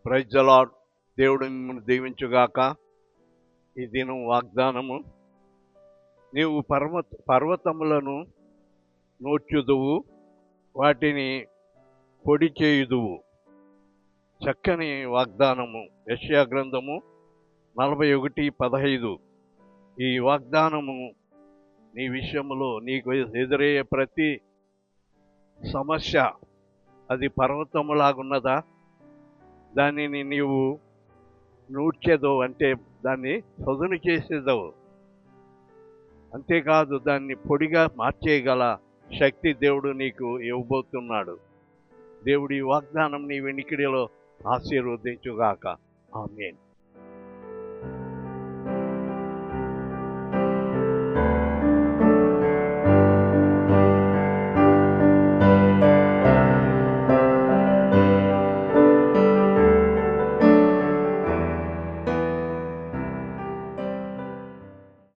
Praise the lord. దేవుడు మిమ్మల్ని దీవించుగాక. ఈ దినం వాగ్దానము, నీవు పర్వతములను నూర్చుదువు, వాటిని పొడి చేయుదువు. చక్కని వాగ్దానము. యెషయా గ్రంథము 41:15. ఈ వాగ్దానము నీ విషయంలో నీకు ఎదురయ్యే ప్రతి సమస్య అది పర్వతములాగున్నదా, దానిని నీవు నూర్చేదో అంటే దాన్ని సదును చేసేదవు. అంతేకాదు దాన్ని పొడిగా మార్చేయగల శక్తి దేవుడు నీకు ఇవ్వబోతున్నాడు. దేవుడి వాగ్దానం నీ వెనికిడిలో ఆశీర్వదించుగాక. ఆమేన్.